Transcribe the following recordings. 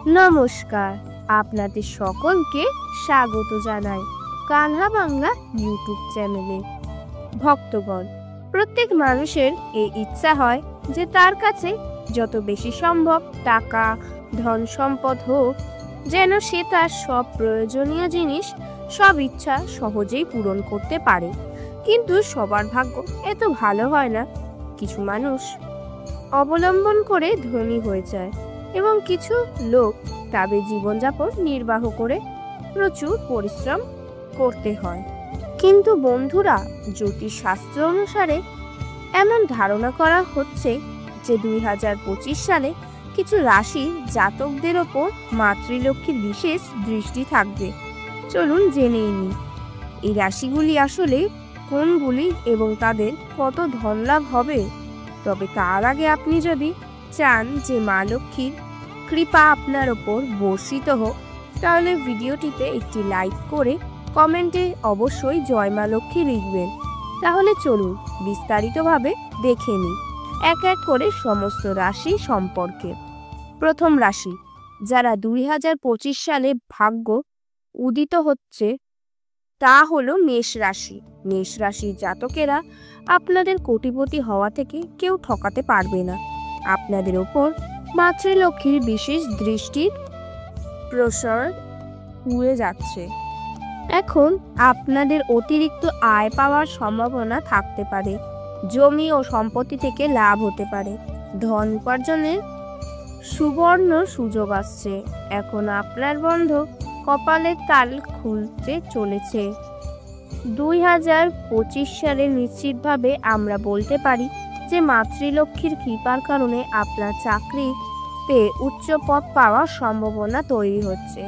নমস্কার, আপনাদের সকলকে স্বাগত জানাই কানহা বাংলা ইউটিউব চ্যানেলে। ভক্তগণ, প্রত্যেক মানুষের এই ইচ্ছা হয় যে তার কাছে যত বেশি সম্ভব টাকা, ধন সম্পদ হোক, যেন সে তার সব প্রয়োজনীয় জিনিস, সব ইচ্ছা সহজেই পূরণ করতে পারে। কিন্তু সবার ভাগ্য এত ভালো হয় না। কিছু মানুষ অবলম্বন করে ধনী হয়ে যায় এবং কিছু লোক তাদের জীবনযাপন নির্বাহ করে প্রচুর পরিশ্রম করতে হয়। কিন্তু বন্ধুরা, জ্যোতিষশাস্ত্র অনুসারে এমন ধারণা করা হচ্ছে যে 2025 সালে কিছু রাশি জাতকদের ওপর মাতৃলক্ষ্মীর বিশেষ দৃষ্টি থাকবে। চলুন জেনেই নিই এই রাশিগুলি আসলে কোনগুলি এবং তাদের কত ধনলাভ হবে। তবে তার আগে আপনি যদি চান যে মা লক্ষ্মীর কৃপা আপনার ওপর বর্ষিত হোক, তাহলে ভিডিওটিতে একটি লাইক করে কমেন্টে অবশ্যই জয় মা লক্ষ্মী লিখবেন। তাহলে চলুন বিস্তারিতভাবে দেখে নিই এক এক করে সমস্ত রাশি সম্পর্কে। প্রথম রাশি, যারা 2025 সালে ভাগ্য উদিত হচ্ছে তা হলো মেষ রাশি। মেষ রাশির জাতকেরা আপনাদের কোটিপতি হওয়া থেকে কেউ ঠকাতে পারবে না। আপনাদের ওপর মাতৃলক্ষ্মীর বিশেষ দৃষ্টির প্রসার হয়ে যাচ্ছে। এখন আপনাদের অতিরিক্ত আয় পাওয়ার সম্ভাবনা থাকতে পারে। জমি ও সম্পত্তি থেকে লাভ হতে পারে। ধন উপার্জনের সুবর্ণ সুযোগ আসছে। এখন আপনার বন্ধ কপালের তাল খুলতে চলেছে। 2025 সালে নিশ্চিতভাবে আমরা বলতে পারি যে মাতৃলক্ষ্মীর কৃপার কারণে আপনার চাকরিতে উচ্চ পদ পাওয়ার সম্ভাবনা তৈরি হচ্ছে।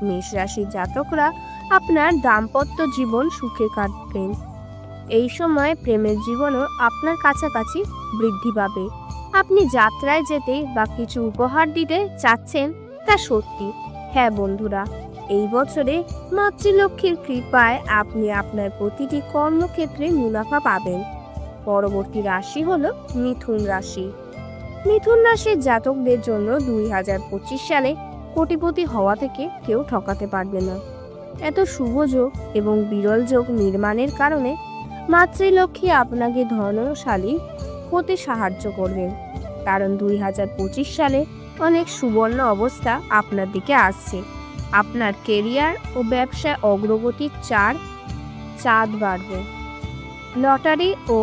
মেষ রাশির জাতকরা আপনার দাম্পত্য জীবন সুখে কাটবেন। এই সময় প্রেমের জীবনও আপনার কাছাকাছি বৃদ্ধি পাবে। আপনি যাত্রায় যেতে বা কিছু উপহার দিতে চাচ্ছেন তা সত্যি। হ্যাঁ বন্ধুরা, এই বছরে মাতৃলক্ষ্মীর কৃপায় আপনি আপনার প্রতিটি কর্মক্ষেত্রে মুনাফা পাবেন। পরবর্তী রাশি হলো মিথুন রাশি। মিথুন রাশির জাতকদের জন্য 2025 সালে কোটিপতি হওয়া থেকে কেউ ঠকাতে পারবে না। এত শুভ যোগ এবং বিরল যোগ নির্মাণের কারণে মাতৃলক্ষ্মী আপনাকে ধনশালী হতে সাহায্য করবেন। কারণ 2025 সালে অনেক সুবর্ণ অবস্থা আপনার দিকে আসছে। আপনার কেরিয়ার ও ব্যবসায় অগ্রগতির চাঁদ বাড়বে। লটারি ও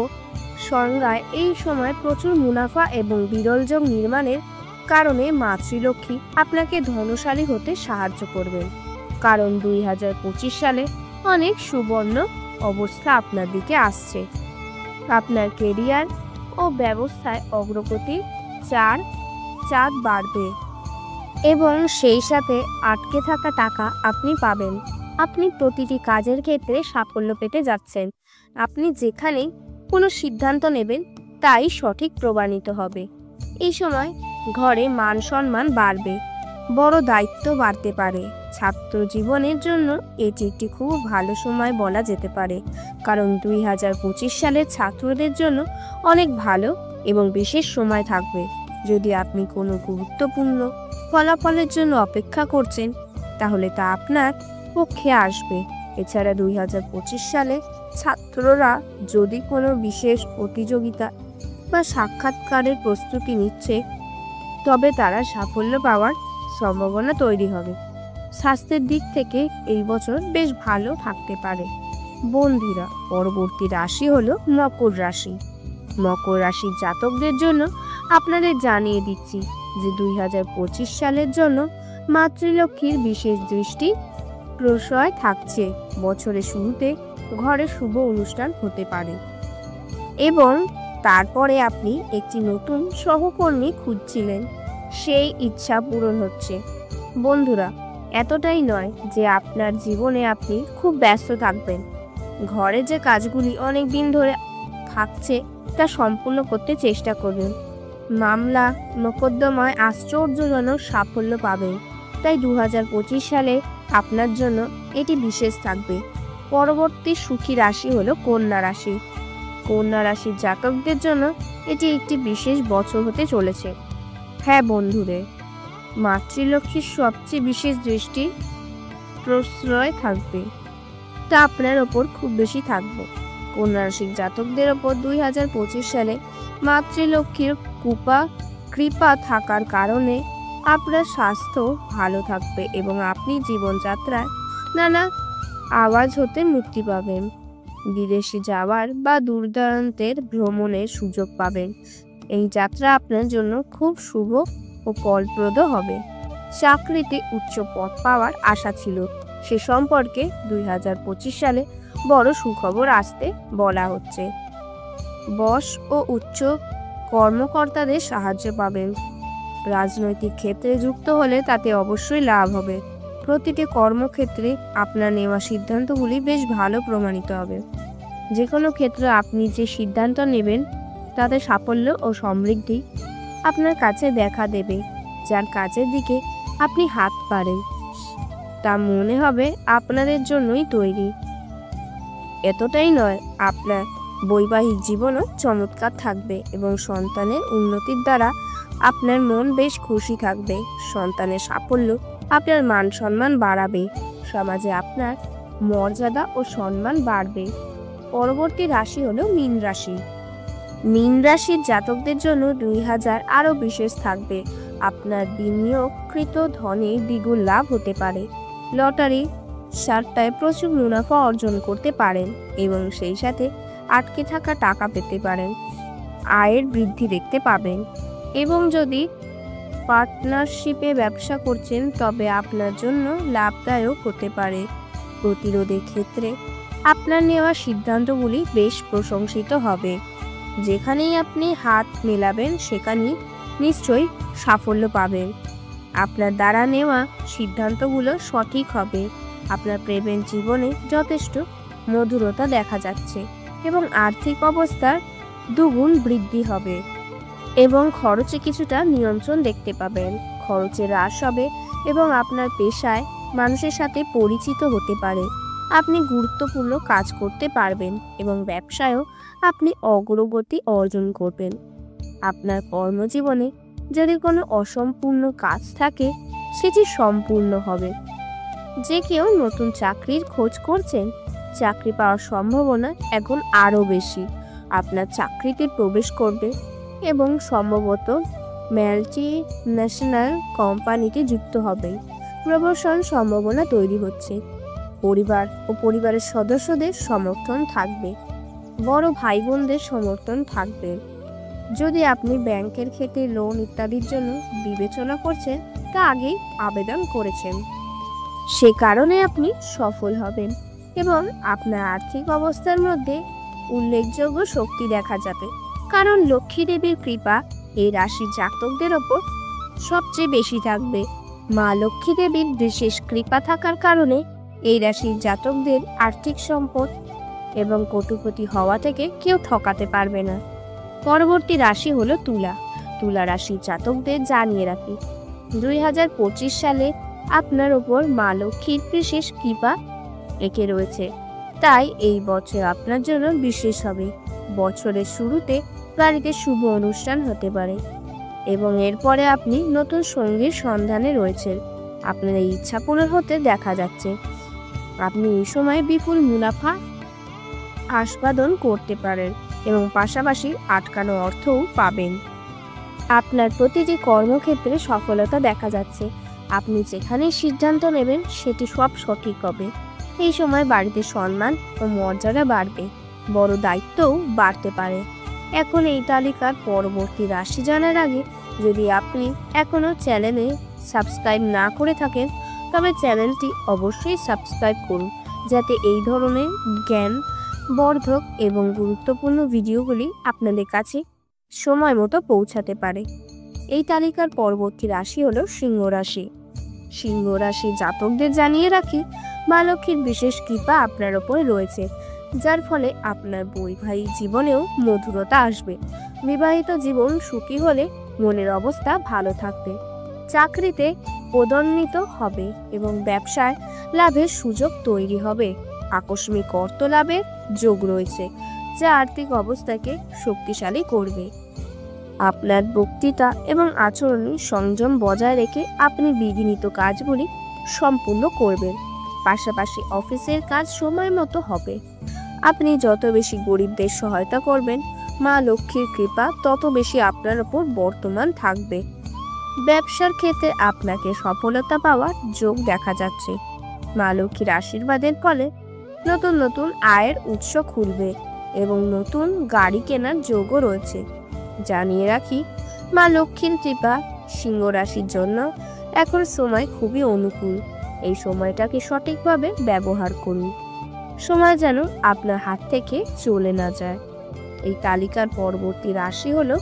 সংজ্ঞায় এই সময় প্রচুর মুনাফা এবং বিরল যোগ নির্মাণের কারণে মাতৃলক্ষ্মী আপনাকে ধনশালী হতে সাহায্য করবেন। কারণ 2025 সালে অনেক সুবর্ণ অবস্থা আপনার দিকে আসছে। আপনার কেরিয়ার ও ব্যবসায় অগ্রগতির চাঁদ বাড়বে এবং সেই সাথে আটকে থাকা টাকা আপনি পাবেন। আপনি প্রতিটি কাজের ক্ষেত্রে সাফল্য পেতে যাচ্ছেন। আপনি যেখানেই কোনো সিদ্ধান্ত নেবেন তাই সঠিক প্রমাণিত হবে। এই সময় ঘরে মান সম্মান বাড়বে, বড় দায়িত্ব বাড়তে পারে। ছাত্র জীবনের জন্য এটি একটি খুব ভালো সময় বলা যেতে পারে। কারণ 2025 সালের ছাত্রদের জন্য অনেক ভালো এবং বিশেষ সময় থাকবে। যদি আপনি কোনো গুরুত্বপূর্ণ ফলাফলের জন্য অপেক্ষা করছেন, তাহলে তা আপনার পক্ষে আসবে। এছাড়া 2025 সালে ছাত্ররা যদি কোনো বিশেষ প্রতিযোগিতা বা সাক্ষাৎকারের প্রস্তুতি নিচ্ছে, তবে তারা সাফল্য পাওয়ার সম্ভাবনা তৈরি হবে। স্বাস্থ্যের দিক থেকে এই বছর বেশ ভালো থাকতে পারে। বন্ধুরা, পরবর্তী রাশি হলো মকর রাশি। মকর রাশির জাতকদের জন্য আপনাদের জানিয়ে দিচ্ছি যে 2025 সালের জন্য মাতৃলক্ষ্মীর বিশেষ দৃষ্টি প্রশ্রয় থাকছে। বছরের শুরুতে ঘরে শুভ অনুষ্ঠান হতে পারে এবং তারপরে আপনি একটি নতুন সহকর্মী খুঁজছিলেন, সেই ইচ্ছা পূরণ হচ্ছে। বন্ধুরা, এতটাই নয় যে আপনার জীবনে আপনি খুব ব্যস্ত থাকবেন। ঘরে যে কাজগুলি অনেক দিন ধরে থাকছে তা সম্পূর্ণ করতে চেষ্টা করবেন। মামলা মোকদ্দমায় আশ্চর্যজনক সাফল্য পাবেন। তাই 2025 সালে আপনার জন্য এটি বিশেষ থাকবে। পরবর্তী সুখী রাশি হলো কন্যা রাশি। কন্যা রাশির জাতকদের জন্য এটি একটি বিশেষ বছর হতে চলেছে। হ্যাঁ বন্ধুরে, মাতৃলক্ষ্মীর সবচেয়ে বিশেষ দৃষ্টি প্রশ্রয় থাকবে, তা আপনার ওপর খুব বেশি থাকবে। কন্যা রাশির জাতকদের ওপর 2025 সালে মাতৃলক্ষ্মীর কৃপা থাকার কারণে আপনার স্বাস্থ্য ভালো থাকবে এবং আপনি জীবনযাত্রায় নানা আওয়াজ হতে মুক্তি পাবেন। বিদেশে যাওয়ার বা দূরদূরান্তের ভ্রমণের সুযোগ পাবেন। এই যাত্রা আপনার জন্য খুব শুভ ও ফলপ্রদ হবে। চাকরিতে উচ্চ পদ পাওয়ার আশা ছিল, সে সম্পর্কে 2025 সালে বড় সুখবর আসতে বলা হচ্ছে। বস ও উচ্চ কর্মকর্তাদের সাহায্য পাবেন। রাজনৈতিক ক্ষেত্রে যুক্ত হলে তাতে অবশ্যই লাভ হবে। প্রতিটি কর্মক্ষেত্রে আপনার নেওয়া সিদ্ধান্তগুলি বেশ ভালো প্রমাণিত হবে। যে কোনো ক্ষেত্রে আপনি যে সিদ্ধান্ত নেবেন তাতে সাফল্য ও সমৃদ্ধি আপনার কাছে দেখা দেবে। যার কাজের দিকে আপনি হাত পারেন তা মনে হবে আপনাদের জন্যই তৈরি। এতটাই নয়, আপনার বৈবাহিক জীবনও চমৎকার থাকবে এবং সন্তানের উন্নতির দ্বারা আপনার মন বেশ খুশি থাকবে। সন্তানের সাফল্য আপনার মান সম্মান বাড়াবে, সমাজে আপনার মর্যাদা ও সম্মান বাড়বে। পরবর্তী রাশি হলো মীন রাশি। মীন রাশির জাতকদের জন্য 2000 আরও বিশেষ থাকবে। আপনার বিনিয়োগকৃত ধনে দ্বিগুণ লাভ হতে পারে। লটারি সারটায় প্রচুর মুনাফা অর্জন করতে পারেন এবং সেই সাথে আটকে থাকা টাকা পেতে পারেন। আয়ের বৃদ্ধি দেখতে পাবেন এবং যদি পার্টনারশিপে ব্যবসা করছেন তবে আপনার জন্য লাভদায়ক হতে পারে। প্রতিরোধের ক্ষেত্রে আপনার নেওয়া সিদ্ধান্তগুলি বেশ প্রশংসিত হবে। যেখানেই আপনি হাত মেলাবেন সেখানেই নিশ্চয়ই সাফল্য পাবেন। আপনার দ্বারা নেওয়া সিদ্ধান্তগুলো সঠিক হবে। আপনার প্রেমের জীবনে যথেষ্ট মধুরতা দেখা যাচ্ছে এবং আর্থিক অবস্থার দুগুণ বৃদ্ধি হবে এবং খরচে কিছুটা নিয়ন্ত্রণ দেখতে পাবেন। খরচে হ্রাস হবে এবং আপনার পেশায় মানুষের সাথে পরিচিত হতে পারে। আপনি গুরুত্বপূর্ণ কাজ করতে পারবেন এবং ব্যবসায়ও আপনি অগ্রগতি অর্জন করবেন। আপনার কর্মজীবনে যদি কোনো অসম্পূর্ণ কাজ থাকে সেটি সম্পূর্ণ হবে। যে কেউ নতুন চাকরির খোঁজ করছেন, চাকরি পাওয়ার সম্ভাবনা এখন আরও বেশি। আপনার চাকরিতে প্রবেশ করবে এবং সম্ভবত মাল্টি ন্যাশনাল কোম্পানিতে যুক্ত হবে। প্রমোশন সম্ভাবনা তৈরি হচ্ছে। পরিবার ও পরিবারের সদস্যদের সমর্থন থাকবে। বড় ভাই বোনদের সমর্থন থাকবে। যদি আপনি ব্যাংকের ক্ষেত্রে লোন ইত্যাদির জন্য বিবেচনা করছেন তা আগেই আবেদন করেছেন, সে কারণে আপনি সফল হবেন এবং আপনার আর্থিক অবস্থার মধ্যে উল্লেখযোগ্য শক্তি দেখা যাবে, কারণ লক্ষ্মী দেবীর কৃপা এই রাশির জাতকদের ওপর সবচেয়ে বেশি থাকবে। মা লক্ষ্মী দেবীর বিশেষ কৃপা থাকার কারণে এই রাশির জাতকদের আর্থিক সম্পদ এবং কোটিপতি হওয়া থেকে কেউ ঠকাতে পারবে না। পরবর্তী রাশি হলো তুলা। তুলা রাশির জাতকদের জানিয়ে রাখি, 2025 সালে আপনার ওপর মা লক্ষ্মীর বিশেষ কৃপা রেখে রয়েছে, তাই এই বছর আপনার জন্য বিশেষ হবে। বছরের শুরুতে বাড়িতে শুভ অনুষ্ঠান হতে পারে এবং এরপরে আপনি নতুন সঙ্গীর সন্ধানে রয়েছেন। আপনার এই ইচ্ছা পূরণ হতে দেখা যাচ্ছে। আপনি এই সময় বিপুল মুনাফা আস্বাদন করতে পারেন এবং পাশাপাশি আটকানো অর্থও পাবেন। আপনার প্রতিটি কর্মক্ষেত্রে সফলতা দেখা যাচ্ছে। আপনি যেখানেই সিদ্ধান্ত নেবেন সেটি সব সঠিক হবে। এই সময় বাড়িতে সম্মান ও মর্যাদা বাড়বে, বড় দায়িত্বও বাড়তে পারে। এখন এই তালিকার পরবর্তী রাশি জানার আগে যদি আপনি এখনও চ্যানেলে সাবস্ক্রাইব না করে থাকেন তবে চ্যানেলটি অবশ্যই সাবস্ক্রাইব করুন, যাতে এই ধরনের জ্ঞানবর্ধক এবং গুরুত্বপূর্ণ ভিডিওগুলি আপনাদের কাছে সময় মতো পৌঁছাতে পারে। এই তালিকার পরবর্তী রাশি হলো সিংহ রাশি। সিংহ রাশির জাতকদের জানিয়ে রাখি, মা লক্ষ্মীর বিশেষ কৃপা আপনার ওপর রয়েছে, যার ফলে আপনার বৈবাহিক জীবনেও মধুরতা আসবে। বিবাহিত জীবন সুখী হলে মনের অবস্থা ভালো থাকবে। চাকরিতে পদোন্নীত হবে এবং ব্যবসায় লাভের সুযোগ তৈরি হবে। আকস্মিক অর্থ লাভের যোগ রয়েছে, যা আর্থিক অবস্থাকে শক্তিশালী করবে। আপনার বক্তৃতা এবং আচরণে সংযম বজায় রেখে আপনি বিঘ্নিত কাজগুলি সম্পূর্ণ করবেন। পাশাপাশি অফিসের কাজ সময় মতো হবে। আপনি যত বেশি গরিবদের সহায়তা করবেন, মা লক্ষ্মীর কৃপা তত বেশি আপনার উপর বর্তমান থাকবে। ব্যবসার ক্ষেত্রে আপনাকে সফলতা পাওয়ার যোগ দেখা যাচ্ছে। মা লক্ষ্মীর আশীর্বাদের ফলে নতুন নতুন আয়ের উৎস খুলবে এবং নতুন গাড়ি কেনার যোগও রয়েছে। জানিয়ে রাখি, মা লক্ষ্মীর কৃপা সিংহ রাশির জন্য এখন সময় খুবই অনুকূল। এই সময়টাকে সঠিকভাবে ব্যবহার করুন, সময় যেন আপনার হাত থেকে চলে না যায়। এই তালিকার পরবর্তী রাশি হলো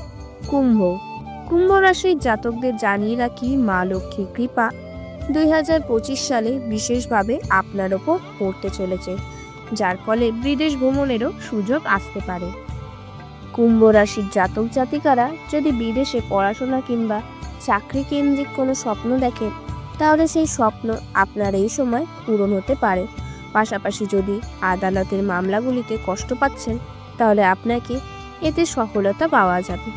কুম্ভ। কুম্ভ রাশির জাতকদের জানিয়ে রাখি, মা লক্ষ্মীর কৃপা 2025 সালে বিশেষভাবে আপনার ওপর পড়তে চলেছে, যার ফলে বিদেশ ভ্রমণেরও সুযোগ আসতে পারে। কুম্ভ রাশির জাতক জাতিকারা যদি বিদেশে পড়াশোনা কিংবা চাকরি কেন্দ্রিক কোনো স্বপ্ন দেখেন, তাহলে সেই স্বপ্ন আপনার এই সময় পূরণ হতে পারে। পাশাপাশি যদি আদালতের মামলাগুলিতে কষ্ট পাচ্ছেন, তাহলে আপনাকে এতে সফলতা পাওয়া যাবে।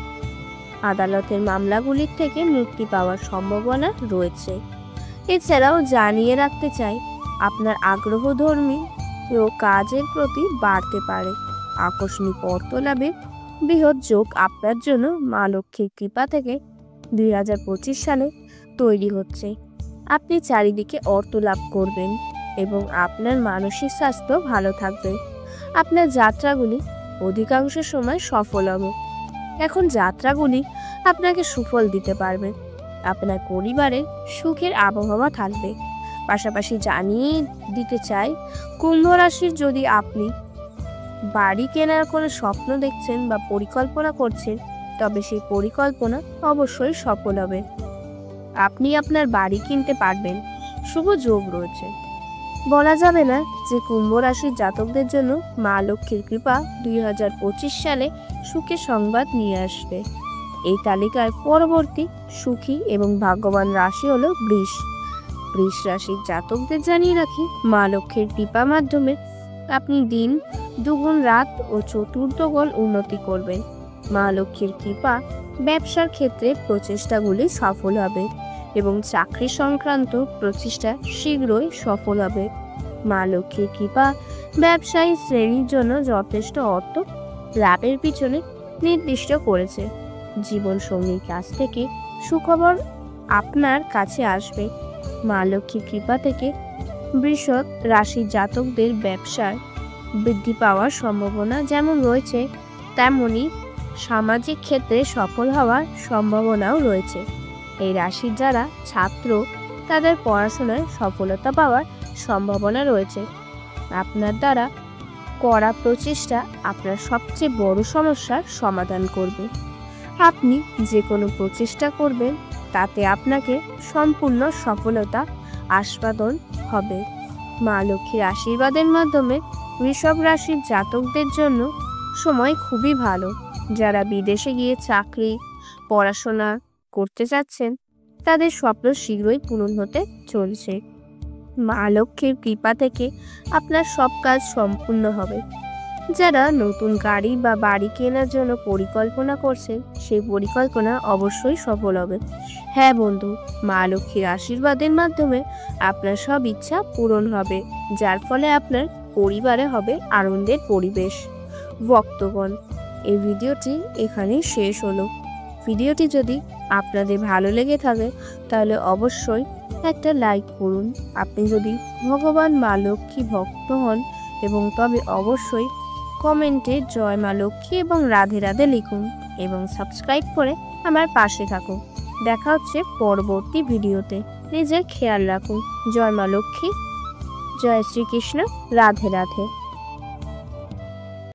আদালতের মামলাগুলির থেকে মুক্তি পাওয়ার সম্ভাবনা রয়েছে। এছাড়াও জানিয়ে রাখতে চাই, আপনার আগ্রহধর্মী ও কাজের প্রতি বাড়তে পারে। আকস্মিক অর্থ লাভের বৃহৎ যোগ আপনার জন্য মা লক্ষ্মীর কৃপা থেকে 2025 সালে তৈরি হচ্ছে। আপনি চারিদিকে অর্থ লাভ করবেন এবং আপনার মানসিক স্বাস্থ্য ভালো থাকবে। আপনার যাত্রাগুলি অধিকাংশ সময় সফল হবে। এখন যাত্রাগুলি আপনাকে সুফল দিতে পারবে। আপনার পরিবারের সুখের আবহাওয়া থাকবে। পাশাপাশি জানিয়ে দিতে চাই, কুম্ভ রাশির যদি আপনি বাড়ি কেনার কোনো স্বপ্ন দেখছেন বা পরিকল্পনা করছেন, তবে সেই পরিকল্পনা অবশ্যই সফল হবে। আপনি আপনার বাড়ি কিনতে পারবেন, শুভ যোগ রয়েছে। বলা যাবে না যে কুম্ভ রাশির জাতকদের জন্য মা লক্ষ্মীর কৃপা 2025 সালে সুখের সংবাদ নিয়ে আসবে। এই তালিকায় পরবর্তী সুখী এবং ভাগ্যবান রাশি হলো বৃষ। বৃষ রাশির জাতকদের জানিয়ে রাখি, মা লক্ষ্মীর কৃপা মাধ্যমে আপনি দিন দুগুণ রাত ও চতুর্থগুণ উন্নতি করবেন। মা লক্ষ্মীর কৃপা ব্যবসার ক্ষেত্রে প্রচেষ্টাগুলি সফল হবে এবং চাকরি সংক্রান্ত প্রচেষ্টা শীঘ্রই সফল হবে। মা লক্ষ্মীর কৃপা ব্যবসায়ী শ্রেণীর জন্য যথেষ্ট অর্থ লাভের পিছনে নির্দিষ্ট করেছে। জীবনসঙ্গীর কাছ থেকে সুখবর আপনার কাছে আসবে। মা লক্ষ্মীর কৃপা থেকে বৃষ রাশির জাতকদের ব্যবসার বৃদ্ধি পাওয়ার সম্ভাবনা যেমন রয়েছে, তেমনি সামাজিক ক্ষেত্রে সফল হওয়ার সম্ভাবনাও রয়েছে। এই রাশির যারা ছাত্র, তাদের পড়াশোনায় সফলতা পাওয়ার সম্ভাবনা রয়েছে। আপনার দ্বারা করা প্রচেষ্টা আপনার সবচেয়ে বড় সমস্যার সমাধান করবে। আপনি যে কোনো প্রচেষ্টা করবেন, তাতে আপনাকে সম্পূর্ণ সফলতা আস্বাদন হবে। মা লক্ষ্মীর আশীর্বাদের মাধ্যমে বৃষভ রাশির জাতকদের জন্য সময় খুবই ভালো। যারা বিদেশে গিয়ে চাকরি পড়াশোনা করতে চাচ্ছেন, তাদের স্বপ্ন শীঘ্রই পূরণ হতে চলছে। মা লক্ষ্মীর কৃপা থেকে আপনার সব কাজ সম্পূর্ণ হবে। যারা নতুন গাড়ি বা বাড়ি কেনার জন্য পরিকল্পনা করছেন, সেই পরিকল্পনা অবশ্যই সফল হবে। হ্যাঁ বন্ধু, মা লক্ষ্মীর আশীর্বাদের মাধ্যমে আপনার সব ইচ্ছা পূরণ হবে, যার ফলে আপনার পরিবারে হবে আনন্দের পরিবেশ। ভক্তগণ, এই ভিডিওটি এখানেই শেষ হলো। ভিডিওটি যদি আপনাদের ভালো লেগে থাকে, তাহলে অবশ্যই একটা লাইক করুন। আপনি যদি ভগবান মা লক্ষ্মী ভক্ত হন, এবং তবে অবশ্যই কমেন্টে জয় মা লক্ষ্মী এবং রাধে রাধে লিখুন এবং সাবস্ক্রাইব করে আমার পাশে থাকুন। দেখা হচ্ছে পরবর্তী ভিডিওতে। নিজের খেয়াল রাখুন। জয় মা লক্ষ্মী, জয় শ্রীকৃষ্ণ, রাধে রাধে।